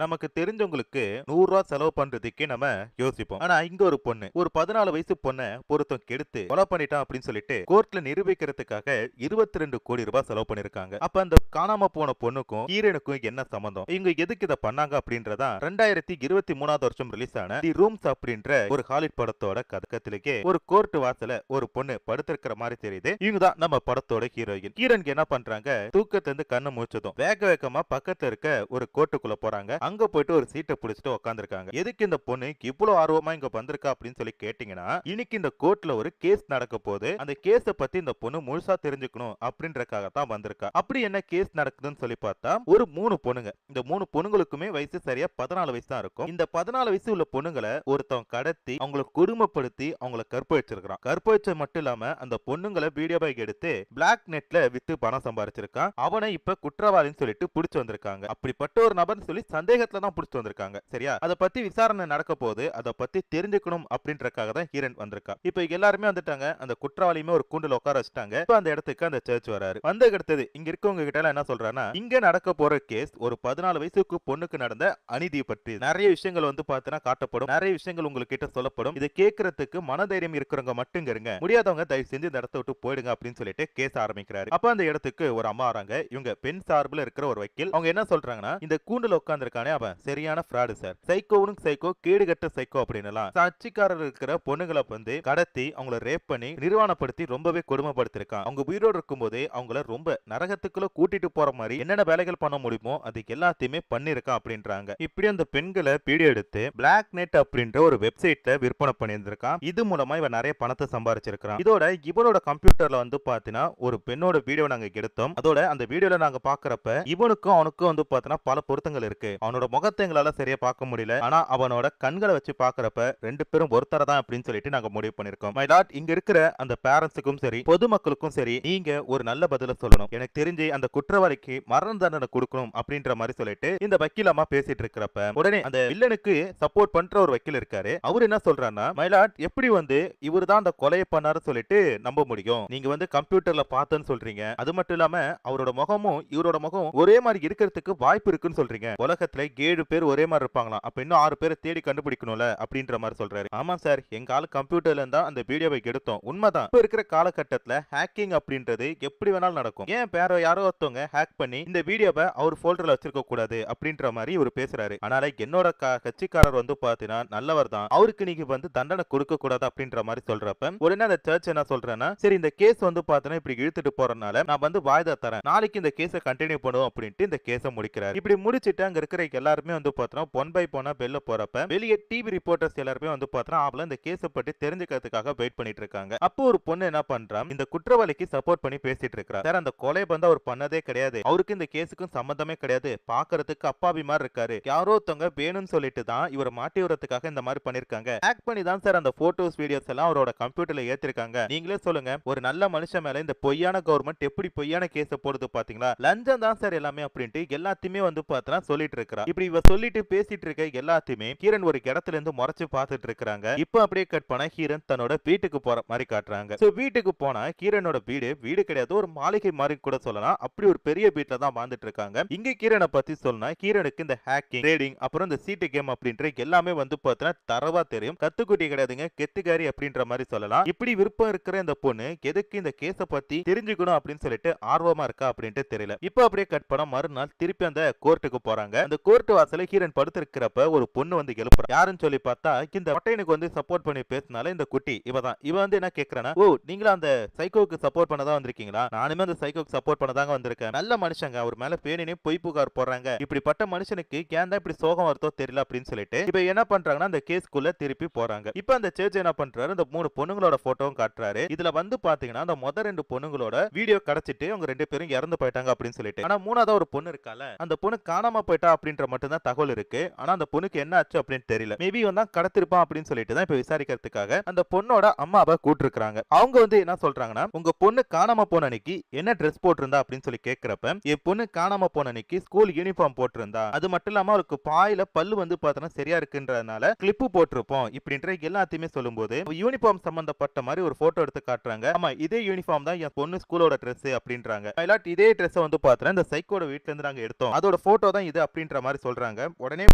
நமக்கு தெரிஞ்சவங்களுக்கு ரூ. 100 செலவு பண்றதுக்கே நம்ம யோசிப்போம். ஆனா இங்க ஒரு பொண்ணு, ஒரு 14 வயசு பொண்ண ஒருத்தன் கெடுத்து கொலை பண்ணிட்டான் அப்படின்னு சொல்லிட்டு கோர்ட்ல நிரூபிக்கிறதுக்காக ரூ. 22 கோடி செலவு பண்ணிருக்காங்க. அப்ப அந்த காணாம போன பொண்ணுக்கும் ஹீரோனுக்கும் என்ன சம்பந்தம்? இவங்க எதுக்கு இத பண்ணாங்க அப்படின்றதா 2023 வருஷம் ரிலீஸ் ஆன தி ரூம்ஸ் அப்படின்ற ஒரு ஹாலிவுட் படத்தோட கதக்கத்திலேயே ஒரு கோர்ட் வாசல ஒரு பொண்ணு படுத்திருக்கிற மாதிரி தெரியுது. இவங்க தான் நம்ம படத்தோட ஹீரோயின். ஹீரோயினுக்கு என்ன பண்றாங்க? தூக்கத்துல இருந்து கண்ணு முழிச்சதும் வேக வேகமா பக்கத்துல இருக்க ஒரு கோர்ட்டுக்குள்ள போறாங்க. அங்க போயிட்டு ஒரு சீட்டை புடிச்சிட்டு உட்கார்ந்திருக்காங்க. எதுக்கு இந்த பொண்ணு இவ்வளவு ஆர்வமா இங்க வந்திருக்கா அப்படின்னு சொல்லி கேட்டீங்கன்னா, இன்னைக்கு இந்த கோர்ட்ல ஒரு கேஸ் நடக்க போகுது. அந்த கேஸ பத்தி இந்த பொண்ணு முழுசா தெரிஞ்சுக்கணும் அப்படின்றக்காக தான் வந்திருக்கா. அப்படி என்ன கேஸ் நடக்குதுன்னு சொல்லி பார்த்தா, ஒரு 3 பொண்ணுங்க. இந்த 3 பொண்ணுங்களுக்குமே வயசு சரியா 14 வயசு தான் இருக்கும். இந்த 14 வயசு உள்ள பொண்ணுங்களை ஒருத்தன் கடத்தி அவங்களை கொடுமைப்படுத்தி அவங்களை கற்பழிச்சிருக்கான். கற்பழிச்சது மட்டும் இல்லாம அந்த பொண்ணுங்களை வீடியோ பைக் எடுத்து பிளாக் நெட்ல வித்து பணம் சம்பாரிச்சிருக்கான். அவனை இப்ப குற்றவாளின்னு சொல்லிட்டு புடிச்சு வந்திருக்காங்க. அப்படிப்பட்ட ஒரு நபர்னு சொல்லி சந்தேகத்துல தான் புடிச்சு வந்திருக்காங்க. சரியா? அத பத்தி விசாரணை நடக்க போது அத பத்தி தெரிஞ்சுக்கணும் அப்படின்றக்காக தான் ஹீரோயின் வந்திருக்கா. இப்ப எல்லாருமே வந்துட்டாங்க. அந்த குற்றவாளியுமே ஒரு கூண்டுல உட்கார வச்சிட்டாங்க. இப்ப அந்த இடத்துக்கு அந்த சர்ச் வராரு. வந்த அடுத்தது இங்க இருக்கவங்க கிட்ட எல்லாம் என்ன சொல்றானா, இங்க நடக்க போற கேஸ் ஒரு 14 வயசுக்கு பொண்ணுக்கு நடந்த அநீதி பற்றி நிறைய விஷயங்கள் வந்து பார்த்தனா காட்டப்படும். நிறைய விஷயங்கள் உங்களுக்கு கிட்ட சொல்லப்படும். இதை கேட்கறதுக்கு மனதைரியம் இருக்கிறவங்க மட்டும் இருங்க. முடியாதவங்க தயவு செஞ்சு இந்த இடத்தை விட்டு போயிடுங்க அப்படின்னு சொல்லிட்டு கேஸ் ஆரம்பிக்கிறாரு. அப்ப அந்த இடத்துக்கு ஒரு அம்மா வராங்க. இவங்க பெண் சார்பில் இருக்கிற ஒரு வக்கீல். அவங்க என்ன சொல்றாங்கன்னா, இந்த கூண்டுல உட்கார்ந்திருக்கானே அவன் சரியான ஃப்ராடு சார். சைக்கோவும் சைக்கோ, கேடுகட்ட சைக்கோ அப்படின்னுலாம் சர்ச்சைக்காரர் இருக்கிற பொண்ணுங்களை வந்து கடத்தி அவங்கள ரேப் பண்ணி நிர்வாணப்படுத்தி ரொம்பவே கொடுமைப்படுத்திருக்கான். அவங்க உயிரோடு இருக்கும்போதே அவங்கள ரொம்ப நரகத்துக்குள்ள கூட்டிட்டு போற மாதிரி என்னென்ன வேலைகள் பண்ண முடியுமோ அதுக்கு எல்லாத்தையுமே பண்ணிருக்கான் அப்படின்றாங்க. இப்படி அந்த பெண்களை வீடியோ எடுத்து பிளாக் நெட் அப்படின்ற ஒரு வெப்சைட்ல விற்பனை பண்ணியிருந்திருக்கான். இது மூலமா இவன் நிறைய பணத்தை சம்பாரிச்சிருக்கான். இதோட இவனோட கம்ப்யூட்டர்ல வந்து பாத்தீங்கன்னா ஒரு பெண்ணோட வீடியோ நாங்க எடுத்தோம். அதோட அந்த வீடியோல நாங்க பாக்குறப்ப இவனுக்கும் அவனுக்கும் வந்து பாத்தீங்கன்னா பல பொருத்தங்கள் இருக்கு. அவனோட முகத்தை எங்களால சரியா பார்க்க முடியல. ஆனா அவனோட கண்களை வச்சு பாக்குறப்ப ரெண்டு பேரும் ஒருத்தர தான் அப்படின்னு சொல்லிட்டு நாங்க முடிவு பண்ணிருக்கோம். மை லார்ட், இங்க இருக்கிற அந்த பேரண்ட்ஸுக்கும் சரி பொதுமக்களுக்கும் சரி நீங்க ஒரு நல்ல பதில சொல்லணும். எனக்கு தெரிஞ்சு அந்த குற்றவாளிக்கு மரண தண்டனை கொடுக்கணும் அப்படின்ற மாதிரி சொல்லிட்டு இந்த வக்கீல் அம்மா பேசிட்டு இருக்கிறப்ப உடனே அந்த வில்லனுக்கு சப்போர்ட் பண்ற ஒரு வக்கீல் இருக்காரு. அவர் என்ன சொல்றாருன்னா, மை லார்ட், எப்படி வந்து இவர் தான் அந்த கொலையை பண்ணாரு சொல்லிட்டு நம்ப முடியும்? நீங்க வந்து கம்ப்யூட்டர்ல பார்த்தேன்னு சொல்றீங்க. அது மட்டும் இல்லாம அவரோட முகமும் இவரோட முகம் ஒரே மாதிரி இருக்கிறதுக்கு வாய்ப்பு இருக்குன்னு சொல்றீங்க. உலகத்துல 7 பேர் ஒரே மாதிரி இருப்பாங்களாம். அப்ப இன்னும் 6 பேரை தேடி கண்டுபிடிக்கணும்ல அப்படின்ற மாதிரி சொல்றாரு. ஆமா சார், எங்க ஆளு கம்ப்யூட்டர்ல இருந்தா அந்த வீடியோவை எடுத்தோம். உண்மைதான். இப்ப இருக்கிற காலகட்டத்துல ஹேக்கிங் அப்படின்றது எப்படி வேணாலும் நடக்கும். ஏன் வேற யாரோ ஒருத்தவங்க ஹேக் பண்ணி இந்த வீடியோவை அவர் ஃபோல்டர்ல வச்சிருக்க கூடாது அப்படின்ற மாதிரி இவர் பேசுறாரு. ஆனால என்னோட கட்சிக்காரர் வந்து பாத்தீங்கன்னா நல்லவர் தான். அவருக்கு நீங்க வந்து தண்டனை கொடுக்க கூடாது அப்படின்ற மாதிரி சொல்றப்ப உடனே அந்த சர்ச் என்ன சொல்றேன்னா, சரி இந்த கேஸ் வந்து பாத்தீங்கன்னா இப்படி இழுத்துட்டு போறதுனால நான் வந்து வாய்தா தரேன். நாளைக்கு இந்த கேஸை கண்டினியூ பண்ணுவோம் அப்படின்ட்டு இந்த கேஸை முடிக்கிறார். இப்படி முடிச்சிட்டு அங்க இருக்கிற எல்லாருமே வந்து பாத்தீங்கன்னா ஒன் பை ஒன்னா வெளில போறப்ப வெளியே டிவி ரிப்போர்ட்டர்ஸ் எல்லாருமே வந்து பாத்தீங்கன்னா அவள இந்த கேஸை பத்தி தெரிஞ்சுக்கிறதுக்காக வெயிட் பண்ணிட்டு இருக்காங்க. அப்போ ஒரு பொண்ணு என்ன பண்றா, இந்த குற்றவாளிக்கு சப்போர்ட் பண்ணி பேசிட்டு இருக்கா. சார், அந்த கொலை வந்து அவர் பண்ணதே கிடையாது. அவருக்கு இந்த கேஸுக்கும் சம்பந்தமே கிடையாது. பாக்குறதுக்கு அப்பாவி மாதிரி இருக்காரு. யாரோ ஒருத்தவங்க வேணும்னு சொல்லிட்டு தான் இவரை மாட்டி விடுறதுக்காக இந்த மாதிரி பண்ணிருக்காங்க. ஹேக் பண்ணி தான் சார் அந்த போட்டோஸ் வீடியோஸ் எல்லாம் அவரோட கம்ப்யூட்டர்ல ஏத்திருக்காங்க. நீங்களே சொல்லுங்க, ஒரு நல்ல மனுஷன் மேல இந்த பொய்யான கவர்மெண்ட் எப்படி பொய்யான கேஸ போடுது பாத்தீங்களா? லஞ்சம் தான் சார் எல்லாமே அப்படின்ட்டு எல்லாத்தையுமே வந்து பார்த்தா சொல்லிட்டு இருக்கா. இப்படி இவ சொல்லிட்டு பேசிட்டு இருக்க எல்லாத்தையுமே ஹீரன் ஒரு இடத்துல இருந்து முறைச்சு பார்த்துட்டு இருக்காங்க. இப்போ அப்படியே கட் பண்ண ஹீரன் தன்னோட வீட்டுக்கு போற மாதிரி காட்டுறாங்க. சோ வீட்டுக்கு போனா ஹீரனோட வீடு கிடையாது, ஒரு மாளிகை மாதிரி கூட சொல்லலாம். அப்படி ஒரு பெரிய வீட்ல தான் வாழ்ந்துட்டு இருக்காங்க. இங்க ஹீரனை பத்தி சொன்னா ஹீரனுக்கு இந்த ஹேக்கிங், ட்ரேடிங், அப்புறம் இந்த சீட்டு கேம் அப்படின்ற எல்லாமே வந்து பார்த்தா தரவா தெரியும். கத்துக்குட்டி கிடையாதுங்க, கெத்துக்காரி அப்படின்ற மாதிரி சொல்லலாம். இப்படி விருப்பம் இருக்கிற இந்த பொண்ணு எதுக்கு இந்த கேஸ பத்தி தெரிஞ்சுக்கணும் அப்படின்னு சொல்லிட்டு ஆர்வமா இருக்கா அப்படின்ட்டு தெரியல. இப்போ அப்படியே கட் பண்ண மறுநாள் திருப்பி அந்த கோர்ட்டுக்கு போறாங்க. அந்த கோர்ட் வாசல்ல ஹீரன் படுத்திருக்கிறப்ப ஒரு பொண்ணு வந்து எழுப்புறா. யாருன்னு சொல்லி பார்த்தா இந்த மொட்டையனுக்கு வந்து சப்போர்ட் பண்ணி பேசினால இந்த குட்டி இவதான். இவ வந்து என்ன கேக்குறானா, ஓ நீங்களா அந்த சைக்கோக்கு சப்போர்ட் பண்ணதா வந்திருக்கீங்களா? நானுமே அந்த சைக்கோக்கு சப்போர்ட் பண்ணதாங்க வந்திருக்கேன். நல்ல மனுஷங்க, அவர் மேல பேணினே பொய் புகார் போடுறாங்க. இப்படிப்பட்ட மனுஷனுக்கு ஏன் தான் இப்படி சோகம் வருதோ தெரியல அப்படின்னு சொல்லிட்டு இப்ப என்ன பண்றாங்கன்னா அந்த கேஸ்க்குள்ள திருப்பி போறாங்க. இப்ப அந்த ஜட்ஜ் என்ன பண்றாரு, இந்த 3 பொண்ணுங்களோட போட்டோவும் காட்டுறாரு. இதுல வந்து பாத்தீங்கன்னா அந்த மொத 2 பொண்ணுங்களோட வீடியோ கிடைச்சிட்டு அவங்க 2 பேரும் இறந்து போயிட்டாங்க அப்படின்னு சொல்லிட்டு. ஆனா மூணாவது ஒரு பொண்ணு இருக்கால, அந்த பொண்ணு காணாம போயிட்டா அப்படின்ற மட்டும் தான் தகவல் இருக்கு. ஆனா அந்த பொண்ணுக்கு என்ன ஆச்சு அப்படின்னு தெரியல. மேபி வந்து கடத்திருப்பான் அப்படின்னு சொல்லிட்டு தான் இப்ப விசாரிக்கிறதுக்காக அந்த பொண்ணோட அம்மாவை கூட்டிருக்காங்க. அவங்க வந்து என்ன சொல்றாங்கன்னா, உங்க பொண்ணு காணாம போன அன்னைக்கு என்ன ட்ரெஸ் போட்டிருந்தா அப்படின்னு சொல்லி கேட்கிறப்ப, என் பொண்ணு காணாம போன அன்னைக்கு ஸ்கூல் யூனிஃபார்ம் போட்டிருந்தா. அது மட்டும் இல்லாம அவருக்கு பாயில பல்லு வந்து பார்த்தா சரியா இருக்குன்றதுனால கிளிப்பு போட்டிருப்போம் இப்படின்ற எல்லாத்தையுமே சொல்லும்போது யூனிஃபார்ம் சம்பந்தப்பட்ட மாதிரி ஒரு போட்டோ எடுத்து காட்டுறாங்க. ஆமா, இதே யூனிஃபார்ம் தான் என் பொண்ணு ஸ்கூலோட ட்ரெஸ் அப்படின்றாங்க. இதே ட்ரெஸ் வந்து பார்த்தா இந்த சைக்கோட வீட்ல இருந்து நாங்க எடுத்தோம், அதோட போட்டோ தான் இது அப்படின்ற மாதிரி சொல்றாங்க. உடனே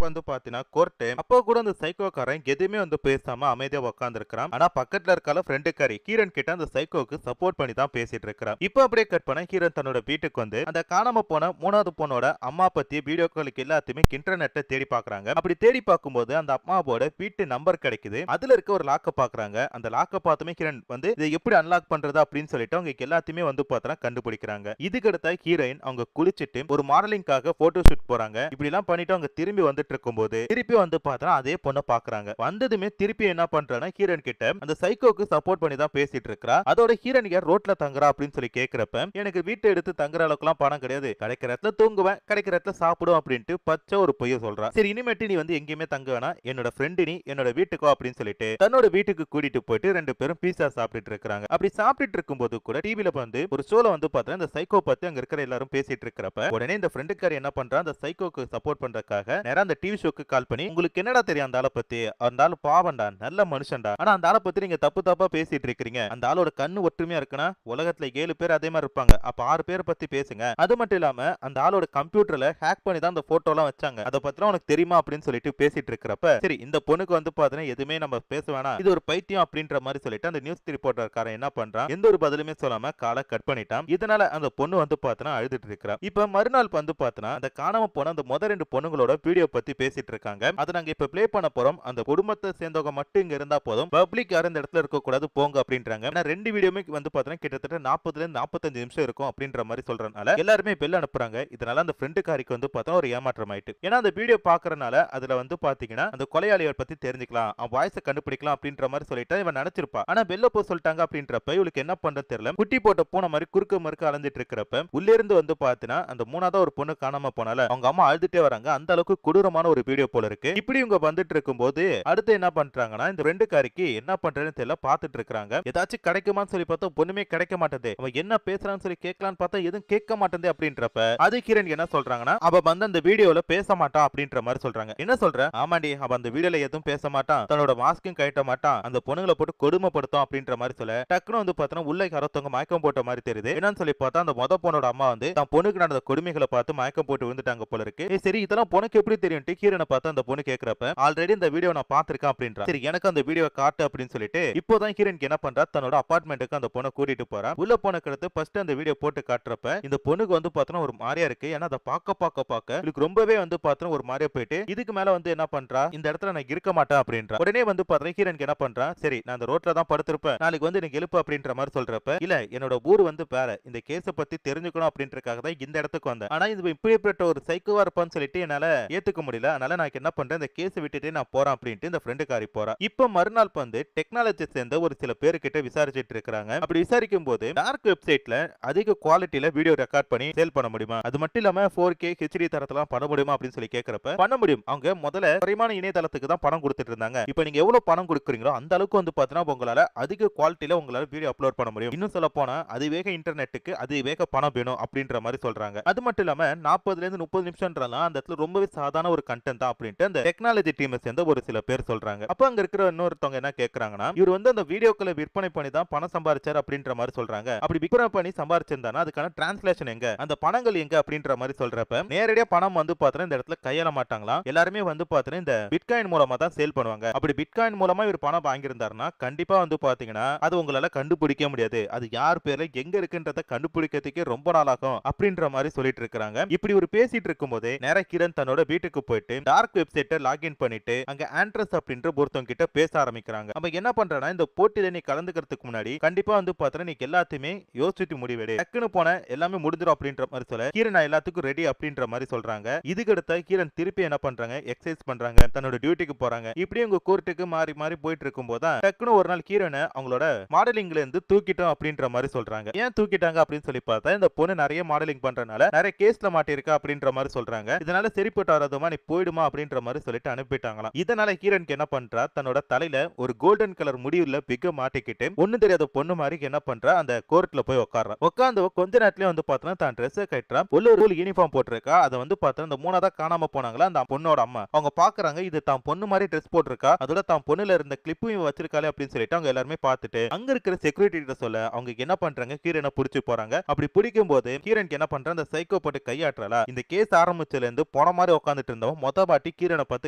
வந்து பாத்தீங்கன்னா கோர்ட் அப்போ கூட அந்த சைக்கோக்காரன் எதுவுமே வந்து பேசாம அமைதியா உட்கார்ந்து இருக்கிறான். ஆனா பக்கத்துல இருக்கால ஃப்ரெண்டுக்காரி ஹீரன் கிட்ட அந்த சைக்கோக்கு சப்போர்ட் பண்ணி தான் பேசிட்டு இருக்கிறான். இப்போ அப்படியே கட் பண்ண ஹீரன் தன்னோட வீட்டுக்கு வந்து அந்த காணாம போன மூணாவது பொண்ணோட அம்மா பத்தி வீடியோக்களுக்கு எல்லாத்தையுமே இன்டர்நெட்ல தேடி பாக்குறாங்க. அப்படி தேடி பார்க்கும்போது அந்த அம்மாவோட வீட்டு நம்பர் கிடைக்குது. அதுல இருக்க ஒரு லாக்க பாக்குறாங்க. அந்த லாக்க பார்த்துமே ஹீரன் வந்து இதை எப்படி அன்லாக் பண்றது அப்படின்னு சொல்லிட்டு அவங்க எல்லாத்தையுமே வந்து பார்த்தா கண்டுபிடிக்கிறாங்க. இதுக்கு அடுத்த ஹீரோயின் அவங்க குளிச்சிட்டு ஒரு மாடலிங்காக போட்டோ ஷூட் போறாங்க. இப்படி எல்லாம் பண்ணிட்டு அவங்க திரும்பி வந்துட்டு இருக்கும்போது திருப்பி வந்து பார்த்தா அதே பொண்ணை பாக்குறாங்க. வந்ததுமே திருப்பி என்ன பண்றானா ஹீரோயின் கிட்ட அந்த சைக்கோக்கு சப்போர்ட் பண்ணி தான் பேசிட்டு இருக்கா. அதோட ஹீரோயின் ரோட்ல தங்குறா அப்படின்னு சொல்லி கேக்குறப்ப எனக்கு வீட்டை எடுத்து தங்குற அளவுக்கு எல்லாம் பணம் கிடையாது, கிடைக்கிற இடத்துல தூங்குவேன், கிடைக்கிற இடத்துல சாப்பிடுவேன் அப்படின்ட்டு பச்சை ஒரு பொய்ய சொல்றா. சரி இனிமேட்டு நீ வந்து எங்கேயுமே தங்க வேணா, என்னோட ஃப்ரெண்டு நீ என்னோட வீட்டுக்கோ அப்படின்னு சொல்லிட்டு தன்னோட வீட்டுக்கு கூட்டிட்டு போயிட்டு ரெண்டு பேரும் பீஸா சாப்பிட்டுட்டு இருக்காங்க. அப்படி சாப்பிட்டுட்டு இருக்கும்போது கூட டிவில வந்து ஒரு ஷோல வந்து பார்த்தா இந்த சைக்கோ பத்தி அங்க இருக்கிற எல்லாரும் பேசிட்டு இருக்கிறப்ப உடனே இந்த ஃப்ரெண்டுக்காரி என்ன பண்றா அந்த சைக்கோக்கு சப்போர்ட் பண்றதுக்காக நேரா அந்த டிவி ஷோக்கு கால் பண்ணி உங்களுக்கு என்னடா தெரியும் அந்த ஆளை பத்தி, அந்த ஆளு பாவம்டா, நல்ல மனுஷன்டா, ஆனா அந்த ஆளை பத்தி நீங்க தப்பு தப்பா பேசிட்டு இருக்கீங்க, அந்த ஆளோட கண்ணு ஒற்றுமையா இருக்குன்னா உலகத்துல 7 பேர் அதே மாதிரி இருப்பாங்க, அப்ப 6 பேரை பத்தி பேசுங்க, அது மட்டும் இல்லாம அந்த ஆளோட கம்ப்யூட்டர்ல ஹேக் பண்ணி தான் அந்த போட்டோ எல்லாம் வச்சாங்க, அதை பத்தி உனக்கு தெரியுமா அப்படின்னு சொல்லிட்டு பேசிட்டு இருக்கிறப்ப சரி இந்த பொண்ணுக்கு வந்து பாத்தீங்கன்னா எதுவுமே நம்ம பேச வேணாம், இது ஒரு பைத்தியம் அப்படின்ற மாதிரி சொல்லிட்டு அந்த நியூஸ் ரிப்போர்ட்டர்காரன் என்ன பண்றான் எந்த ஒரு பதிலுமே சொல்லாம காலை கட் பண்ணிட்டான். இதனால அந்த பொண்ணு வந்து பாத்தீங்கன்னா அழுதுட்டு இருக்கா. இப்ப மறுநாள் வந்து பாத்தீங்கன்னா அந்த காணாம போன அந்த முதல் 2 பொண்ணுங்களோட வீடியோ பத்தி பேசிட்டு இருக்காங்க. அதை நாங்க இப்ப ப்ளே பண்ண போறோம். அந்த குடும்பத்தை சேர்ந்தவங்க மட்டும் இங்க இருந்தா போதும், பப்ளிக் யாரும் இந்த இடத்துல இருக்க கூடாது போங்க அப்படின்றாங்க. ஏன்னா 2 வீடியோமே வந்து பாத்தீங்கன்னா கிட்டத்தட்ட 40ல இருந்து 45 நிமிஷம் இருக்கும் அப்படின்ற மாதிரி சொல்றதுனால எல்லாருமே பெல் அனுப்புறாங்க. இதனால அந்த ஃப்ரெண்டுக்காரிக்கு வந்து பாத்தீங்கன்னா ஒரு ஏமாற்றம் ஆயிட்டு. ஏன்னா அந்த வீடியோ பாக்குறதுனால அதுல வந்து பாத்தீங்கன்னா அந்த கொலையாளியை பத்தி தெரிஞ்சுக்கலாம், அவன் வாய்ஸை கண்டுபிடிக்கலாம் அப்படின்ற மாதிரி சொல்லிட்டு இவன் நினைச்சிருப்பா. ஆனா வெளில போ சொல்லிட்டாங்க அப்படின்றப்ப இவளுக்கு என்ன பண்றது தெரியல. குட்டி போட்ட பூனை மாதிரி குறுக்க மறுக்க அலைஞ்சிட்டு இருக்கிறப்ப உள்ள இருந்து வந்து பாத்தீங்கன்னா அந்த மூணாவது ஒரு பொண்ணு காணாம போனால அவங்க அம்மா அழுதுட்டே வராங்க. அந்த அளவுக்கு கொடூரமான ஒரு வீடியோ போல இருக்கு. இப்படி இவங்க வந்துட்டு இருக்கும்போது அடுத்து என்ன பண்றாங்கன்னா இந்த ரெண்டு காரிக்கு என்ன பண்றதுன்னு தெரியல பாத்துட்டு இருக்காங்க. ஏதாச்சும் கிடைக்குமான்னு சொல்லி பார்த்தா பொண்ணுமே கிடைக்க மாட்டேது. அவன் என்ன பேசுறான்னு சொல்லி கேட்கலான்னு பார்த்தா எதுவும் கேட்க மாட்டேது அப்படின்றப்ப அது கிரண் என்ன சொல்றாங்கன்னா அவ வந்து அந்த வீடியோல பேச மாட்டான் அப்படின்ற மாதிரி சொல்றாங்க. என்ன சொல்ற? ஆமாண்டி, அவ அந்த வீடியோல எதுவும் பேச மாட்டான், தன்னோட மாஸ்க்கும் கட்ட மாட்டான், அந்த பொண்ணுங்களை போட்டு கொடுமைப்படுத்தும் அப்படின்ற மாதிரி சொல்ல டக்குனு வந்து பார்த்தா உள்ள யாரத்தவங்க மயக்கம் போட்ட மாதிரி தெரியுது. என்னன்னு சொல்லி பார்த்தா அந்த மொத பொண்ணோட அம்மா வந்து தான் பொண்ணுக்கு நடந்த கொடுமைகளை பார்த்து மயக்கம் போட்டு விழுந்துட்டாங்க போல இருக்கு. சரி இதெல்லாம் பொண்ணுக்கு எப்படி தெரியும் ஹீரோனை பார்த்து அந்த பொண்ணு கேட்கிறப்ப ஆல்ரெடி இந்த வீடியோ நான் பார்த்திருக்கேன் அப்படின்றா. சரி எனக்கு அந்த வீடியோ காட்டு அப்படின்னு சொல்லிட்டு இப்போதான் ஹீரோனுக்கு என்ன பண்றா தன்னோட அபார்ட்மெண்ட்டுக்கு அந்த பொண்ணை கூட்டிட்டு போறா. உள்ள போன அடுத்து ஃபர்ஸ்ட் அந்த வீடியோ போட்டு காட்டுறப்ப இந்த பொண்ணுக்கு வந்து பார்த்தா ஒரு மாதிரியா இருக்கு. ஏன்னா அதை பார்க்க இதுக்கு ரொம்பவே வந்து பார்த்தா ஒரு மாதிரியா போயிட்டு இதுக்கு மேல வந்து என்ன பண்றா இந்த இடத்துல நான் இருக்க மாட்டேன் அப்படின்றா. உடனே வந்து பார்த்தா ஹீரோனுக்கு என்ன பண்றா சரி நான் அந்த ரோட்ல தான் படுத்திருப்பேன், நாளைக்கு வந்து எனக்கு எழுப்பு அப்படின்ற மாதிரி சொல்றப்ப இல்ல என்னோட ஊர் வந்து வேற, இந்த கேஸை பத்தி தெரிஞ்சுக்கணும் அப்படின்றதுக்காக தான் இந்த இடத்துக்கு வந்தேன், ஆனா இது இப்படிப்பட்ட ஒரு சைக்கோவா இருப்பான்னு சொல்லிட்டு என்னால ஏத்துக்க முடியல, அதனால நான் என்ன பண்றேன் இந்த கேஸ் விட்டுட்டு நான் போறேன் அப்படின்ட்டு இந்த ஃப்ரெண்டுக்காரி போறா. இப்ப மறுநாள் வந்து டெக்னாலஜி சேர்ந்த ஒரு சில பேர்கிட்ட விசாரிச்சுட்டு இருக்காங்க. அப்படி விசாரிக்கும் போது டார்க் வெப்சைட்ல அதிக குவாலிட்டியில வீடியோ ரெக்கார்ட் பண்ணி சேல் பண்ண முடியுமா, அது மட்டும் இல்லாம 4K HD தரத்துல பண்ண முடியுமா அப்படின்னு சொல்லி கேட்கறப்ப பண்ண முடியும். அவங்க முதல்ல குறைவான இணையதளத்துக்கு தான் பணம் கொடுத்துட்டு இருந்தாங்க. இப்போ நீங்க எவ்வளவு பணம் கொடுக்குறீங்களோ அந்த அளவுக்கு வந்து பாத்தீங்கன்னா உங்களால அதிக குவாலிட்டியில உங்களால வீடியோ அப்லோட் பண்ண முடியும். இன்னும் சொல்ல போனா அதிவேக இன்டர்நெட்டுக்கு அதிவேக பணம் வேணும் அப்படின்ற மாதிரி சொல்றாங்க. அது மட்டும் இல்லாம 40ல இருந்து 30 நிமிஷம்ன்றலாம் அந்த இடத்துல ரொம்பவே சாதாரண ஒரு கண்டென்ட் தான் அப்படின்ட்டு அந்த டெக்னாலஜி டீமை சேர்ந்த ஒரு சில பேர் சொல்றாங்க. அப்ப அங்க இருக்கிற இன்னொருத்தவங்க என்ன கேக்குறாங்கன்னா இவர் வந்து அந்த வீடியோக்களை விற்பனை பண்ணி தான் பணம் சம்பாதிச்சார் அப்படின்ற மாதிரி சொல்றாங்க. அப்படி விற்பனை பண்ணி சம்பாதிச்சிருந்தானா அதுக்கான டிரான்ஸ்லேஷன் எங்க, அந்த பணங்கள் எங்க அப்படின்ற மாதிரி சொல்றப்ப நேரடியா பணம் வந்து பாத்தீங்கன்னா இந்த இடத்துல கையாள மாட்டாங்களாம். எல்லாருமே வந்து பாத்தீங்கன்னா இந்த பிட்காயின் மூலமா தான் சேல் பண்ணுவாங்க. அப்படி பிட்காயின் மூலமா இவர் பணம் வாங்கியிருந்தாருன்னா கண்டிப்பா வந்து பாத்தீங்கன்னா அது உங்களால கண்டுபிடிக்க முடியாது, அது யார் பேர்ல எங்க இருக்குன்றத கண்டுபிடிக்கிறதுக்கே ரொம்ப நாள் ஆகும் அப்படின்ற மாதிரி சொல்லிட்டு இருக்காங்க. இப்படி ஒரு பேசிட்டு இருக்கும்போதே நேரா கிரண் தன்னோட வீட்டுக்கு போயிட்டு டார்க் வெப்சைட்டை லாகின் பண்ணிட்டு அங்க ஆண்ட்ரஸ் அப்படின்ற ஒருத்தவங்க கிட்ட பேச ஆரம்பிக்கிறாங்க. அப்ப என்ன பண்றேன்னா இந்த போட்டியில நீ கலந்துக்கிறதுக்கு முன்னாடி கண்டிப்பா வந்து பாத்தீங்கன்னா நீ எல்லாத்தையுமே யோசிச்சுட்டு முடிவெடு, டக்குன்னு போன எல்லாமே முடிஞ்சிடும் அப்படின்ற மாதிரி சொல்ல கிரண் எல்லாத்துக்கும் ரெடி அப்படின்ற மாதிரி சொல்றாங்க. இதுக்கு அடுத்த கிரண் திருப்பி என்ன பண்றாங்க எக்ஸசைஸ் பண்றாங்க, தன்னோட டியூட்டிக்கு போறாங்க. இப்படி உங்க கோர்ட்டுக்கு மாறி மாறி போயிட்டு இருக்கும் போது டக்குன்னு ஒரு நாள் கிரணை அவங்களோட மாடலிங்ல இருந்து தூக்கிட்டோம் அப்படின்ற மாதிரி சொல்றாங்க. ஏன் தூக்கிட்டாங்க அப்படின்னு சொல்லி பார்த்தா இந்த பொண்ணு நிறைய மாடலிங் பண்றதுனால நிறைய கேஸ்ல மாட்டிருக்கா அப்படின்ற மாதிரி சொல்றாங்க. இதனால சரிப்பட்டு வராதமா நீ போயிடுமா அப்படின்ற மாதிரி சொல்லிட்டு அனுப்பிட்டாங்களாம். இதனால ஹீரோனுக்கு என்ன பண்றா தன்னோட தலையில ஒரு கோல்டன் கலர் முடிவுல பிக்க மாட்டிக்கிட்டு ஒண்ணு தெரியாத பொண்ணு மாதிரி என்ன பண்றா அந்த கோர்ட்ல போய் உட்கார்றா. உட்கார்ந்து கொஞ்ச நேரத்திலே வந்து பார்த்தா தான் ட்ரெஸ் கட்டுறா. உள்ள ஒரு யூனிஃபார்ம் போட்டிருக்கா. அதை வந்து பார்த்தா இந்த மூணாவதா காணாம போனாங்களா அந்த பொண்ணோட அம்மா அவங்க பாக்குறாங்க இது தான் பொண்ணு மாதிரி ட்ரெஸ் போட்டிருக்கா, அதோட தான் பொண்ணுல இருந்த கிளிப்பையும் வச்சிருக்காளே அப்படின்னு சொல்லிட்டு அவங்க எல்லாருமே பார்த்துட்டு அங்க இருக்கிற செக்யூரிட்டி கிட்ட சொல்ல அவங்க என்ன பண்றாங்க ஹீரோனை புடிச்சு போறாங்க. அப்படி பிடிக்கும் போது ஹீரோனுக்கு என்ன பண்றா அந்த சைக்கோ போட்டு கையாற்றலா இந்த கேஸ் ஆரம்பிச்சதுல இருந்து வந்து போன மாதிரி உட்காந்துட்டு இருந்தவன் மொத பாட்டி கீரனை பார்த்து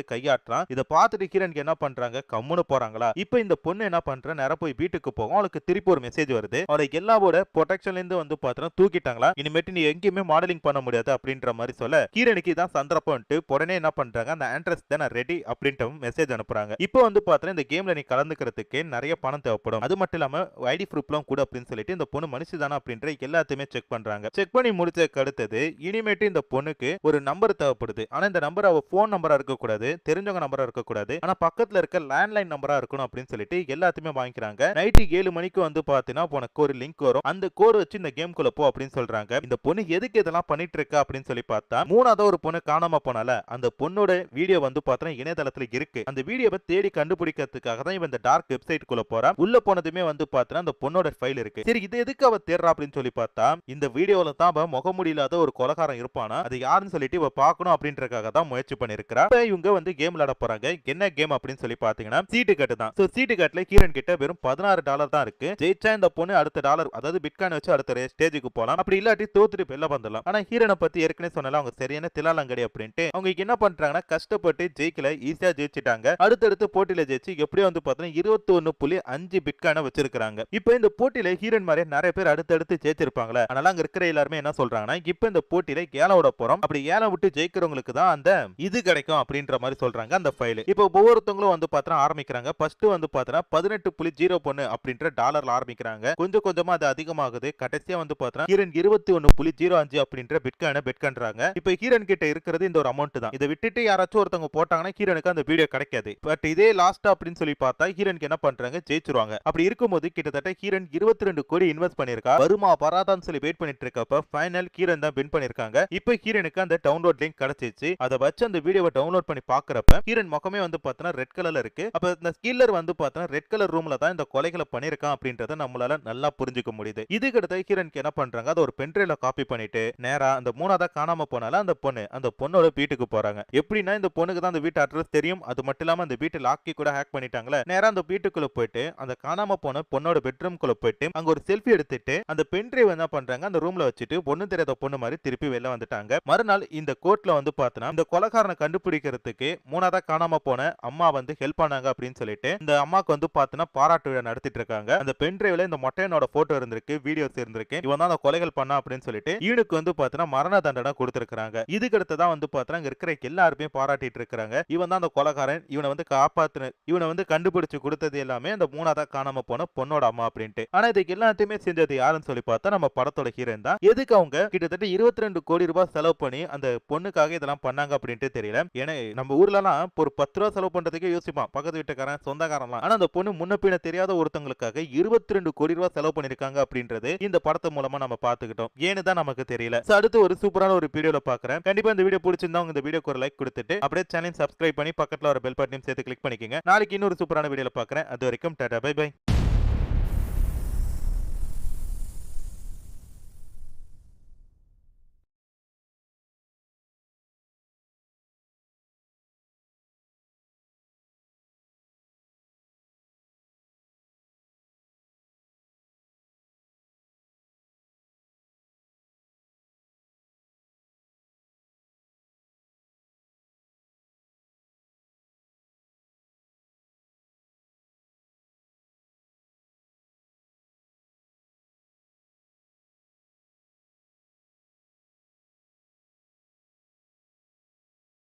கையாட்டுறான். இதை பார்த்துட்டு கீரனுக்கு என்ன பண்றாங்க, கம்முன்னு போறாங்களா. இப்ப இந்த பொண்ணு என்ன பண்ற, நேரா போய் வீட்டுக்கு போகும். அவளுக்கு திருப்பி ஒரு மெசேஜ் வருது, அவளை எல்லாவோட ப்ரொடெக்ஷன்ல இருந்து வந்து பார்த்தா தூக்கிட்டாங்களா, இனிமேட்டு நீ எங்கேயுமே மாடலிங் பண்ண முடியாது அப்படின்ற மாதிரி சொல்ல கீரனுக்கு தான் சந்தர்ப்பம்ட்டு உடனே என்ன பண்றாங்க, அந்த ஆண்ட்ரஸ் தான் ரெடி அப்படின்ட்டு மெசேஜ் அனுப்புறாங்க. இப்போ வந்து பார்த்தா இந்த கேம்ல நீ கலந்துக்கிறதுக்கு நிறைய பணம் தேவைப்படும், அது மட்டும் இல்லாம ஐடி ப்ரூஃப்லாம் கூட அப்படின்னு சொல்லிட்டு இந்த பொண்ணு மனுஷதானா அப்படின்ற எல்லாத்தையுமே செக் பண்றாங்க. செக் பண்ணி முடிச்சதுக்கு அடுத்தது இனிமேட்டு இந்த பொண்ணுக்கு ஒரு நம்பர் தேவைப்படுது. ஆனா இந்த நம்பர் அவ போன் நம்பரா இருக்க கூடாது, தெரிஞ்சவங்க நம்பரா இருக்க கூடாது, ஆனா பக்கத்துல இருக்க லேண்ட்லைன் நம்பரா இருக்கணும் அப்படின்னு சொல்லிட்டு எல்லாத்தையுமே வாங்கிக்கிறாங்க. நைட்டு 7 மணிக்கு வந்து பாத்தீங்கன்னா உனக்கு ஒரு லிங்க் வரும், அந்த கோடு வச்சு இந்த கேம் குள்ள போ அப்படின்னு சொல்றாங்க. இந்த பொண்ணு எதுக்கு இதெல்லாம் பண்ணிட்டு இருக்கா அப்படின்னு சொல்லி பார்த்தா, மூணாவது ஒரு பொண்ணு காணாம போனால அந்த பொண்ணோட வீடியோ வந்து பார்த்தா இணையதளத்துல இருக்கு. அந்த வீடியோவை தேடி கண்டுபிடிக்கிறதுக்காக தான் இவன் இந்த டார்க் வெப்சைட் குள்ள போறா. உள்ள போனதுமே வந்து பார்த்தா அந்த பொண்ணோட ஃபைல் இருக்கு. சரி இது எதுக்கு அவ தேடுறா அப்படின்னு சொல்லி பார்த்தா, இந்த வீடியோல தான் அவ முகமுடியில்லாத ஒரு கொலைகாரன் இருப்பானா, அது யாருன்னு சொல்லிட்டு இவ பார்க்கணும் அப்படின்றதுக்காக தான் முயற்சி பண்ணிருக்கா. இவங்க வந்து கேம் விளையாட போறாங்க. என்ன கேம் அப்படின்னு சொல்லி பாத்தீங்கன்னா சீட்டு கட்டு தான். சோ சீட்டு கட்டுல கீரன் கிட்ட வெறும் $16 தான் இருக்கு. ஜெயிச்சா இந்த பொண்ணு அடுத்த டாலர், அதாவது பிட்காயின் வச்சு அடுத்த ஸ்டேஜுக்கு போலாம், அப்படி இல்லாட்டி தோத்துட்டு வெளில வந்துடலாம். ஆனா ஹீரனை பத்தி ஏற்கனவே சொன்னால அவங்க சரியான திலாலங்கடி அப்படின்ட்டு அவங்க என்ன பண்றாங்கன்னா, கஷ்டப்பட்டு ஜெயிக்கல, ஈஸியா ஜெயிச்சிட்டாங்க. அடுத்தடுத்து போட்டியில ஜெயிச்சு எப்படியோ வந்து பாத்தீங்கன்னா 21.5 பிட்காயினை வச்சிருக்காங்க. இப்போ இந்த போட்டியில ஹீரன் மாதிரி நிறைய பேர் அடுத்தடுத்து ஜெயிச்சிருப்பாங்களே, அதனால அங்க இருக்கிற எல்லாருமே என்ன சொல்றாங்கன்னா, இப்போ இந்த போட்டியில ஏலம் விட போறோம், அப்படி ஏலம் விட்டு ஜெயிக்கிறவங்களுக்கு தான் அந்த இது கிடைக்கும் அப்படின்ற மாதிரி சொல்றாங்க அந்த ஃபைல். இப்போ ஒவ்வொருத்தவங்களும் வந்து பாத்தீங்கன்னா ஆரம்பிக்கிறாங்க. ஃபர்ஸ்ட் வந்து பாத்தீங்கன்னா 18.01 அப்படின்ற டாலர்ல ஆரம்பிக்கிறாங்க. கொஞ்சம் கொஞ்சமா அது அதிகமாகுது. கடைசியா வந்து பாத்தீங்கன்னா ஹீரன் 21.05 அப்படின்ற பிட்காயினை பெட் பண்றாங்க. இப்போ ஹீரன் கிட்ட இருக்கிறது இந்த ஒரு அமௌண்ட் தான். இதை விட்டுட்டு யாராச்சும் ஒருத்தவங்க போட்டாங்கன்னா ஹீரனுக்கு அந்த வீடியோ கிடைக்காது. பட் இதே லாஸ்ட் அப்படின்னு சொல்லி பார்த்தா ஹீரனுக்கு என்ன பண்றாங்க, ஜெயிச்சிருவாங்க. அப்படி இருக்கும்போது கிட்டத்தட்ட ஹீரன் 22 கோடி இன்வெஸ்ட் பண்ணிருக்கா. வருமா வராதான்னு சொல்லி வெயிட் பண்ணிட்டு இருக்கப்ப ஃபைனல் ஹீரன் தான் வின் பண்ணிருக்காங்க. இப்போ ஹீரனுக்கு அந்த டவுன்லோட் லிங்க் கிடைச்சிச்சு. அதை வச்சு அந்த வீடியோவை டவுன்லோட் பண்ணி பாக்குறப்ப ஹீரன் முகமே வந்து பார்த்தா ரெட் கலர்ல இருக்கு. அப்ப இந்த கில்லர் வந்து பார்த்தா ரெட் கலர் ரூம்ல தான் இந்த கொலைகளை பண்ணிருக்கான் அப்படின்றத நம்மளால நல்லா புரிஞ்சுக்க முடியுது. இதுக்கு அடுத்து ஹீரனுக்கு என்ன பண்றாங்க, அதை ஒரு பென்ட்ரைவ்ல காப்பி பண்ணிட்டு நேரா அந்த மூணாவதா காணாம போனால அந்த பொண்ணோட வீட்டுக்கு போறாங்க. எப்படின்னா இந்த பொண்ணுக்கு தான் அந்த வீட்டு அட்ரஸ் தெரியும், அது மட்டும் இல்லாம அந்த வீட்டு லாக்கி கூட ஹேக் பண்ணிட்டாங்களே. நேரா அந்த வீட்டுக்குள்ள போயிட்டு அந்த காணாம போன பொண்ணோட பெட்ரூம் குள்ள போயிட்டு அங்க ஒரு செல்ஃபி எடுத்துட்டு அந்த பென்ட்ரைவ் என்ன பண்றாங்க, அந்த ரூம்ல வச்சுட்டு ஒண்ணும் தெரியாத பொண்ணு மாதிரி திருப்பி வெளில வந்துட்டாங்க. மறுநாள் இந்த கோர்ட்ல வந்து பார்த்தனா இந்த கொலைகாரனை கண்டுபிடிக்கிறதுக்கு மூணாவதா காணாம போன அம்மா வந்து ஹெல்ப் பண்ணாங்க அப்படின்னு சொல்லிட்டு இந்த அம்மாக்கு வந்து பார்த்தனா பாராட்டு விழா நடத்திட்டு இருக்காங்க. அந்த பென்ட்ரைவ்ல இந்த மொட்டையனோட போட்டோ இருந்திருக்கு, வீடியோஸ் இருந்திருக்கு, இவன் தான் அந்த கொலைகள் பண்ணா அப்படின்னு சொல்லிட்டு இவனுக்கு வந்து பார்த்தனா மரண தண்டனை கொடுத்திருக்காங்க. இதுக்கு அடுத்து தான் வந்து பார்த்தா அங்க இருக்கிற எல்லாருமே பாராட்டிட்டு இருக்காங்க. இவன் தான் அந்த கொலைகாரன், இவனை வந்து காப்பாத்துன, இவனை வந்து கண்டுபிடிச்சு கொடுத்தது எல்லாமே அந்த மூணாவதா காணாம போன பொண்ணோட அம்மா அப்படின்ட்டு. ஆனா இதுக்கு எல்லாத்தையுமே செஞ்சது யாருன்னு சொல்லி பார்த்தா நம்ம படத்தோட ஹீரோயின் தான். எதுக்கு அவங்க கிட்டத்தட்ட 22 கோடி ரூபாய் செலவு பண்ணி அந்த பொண்ணுக்காக இதெல்லாம் பண்ணாங்க அப்படின்ட்டு தெரியல. ஏன்னா நம்ம ஊர்லலாம் ஒரு 10 ரூபாய் செலவு பண்றதுக்கே யோசிப்பான் பக்கத்து வீட்டுக்காரன், சொந்தக்காரன்லாம். ஆனா அந்த பொண்ணு முன்ன பின்ன தெரியாத ஒருத்தங்களுக்காக 22 கோடி ரூபாய் செலவு பண்ணிருக்காங்க அப்படின்றது இந்த படத்து மூலமா நம்ம பாத்துக்கிட்டோம். ஏன்னு தான் நமக்கு தெரியல. அடுத்து ஒரு சூப்பரான ஒரு வீடியோல பாக்குறேன். கண்டிப்பா இந்த வீடியோ பிடிச்சிருந்தா இந்த வீடியோக்கு ஒரு லைக் கொடுத்துட்டு அப்படியே சேனல் சப்ஸ்கிரைப் பண்ணி பக்கத்துல ஒரு பெல் பட்டனையும் சேர்த்து கிளிக் பண்ணிக்கங்க. நாளைக்கு இன்னொரு சூப்பரான வீடியோல பாக்குறேன். அது வரைக்கும் டாடா பை பை.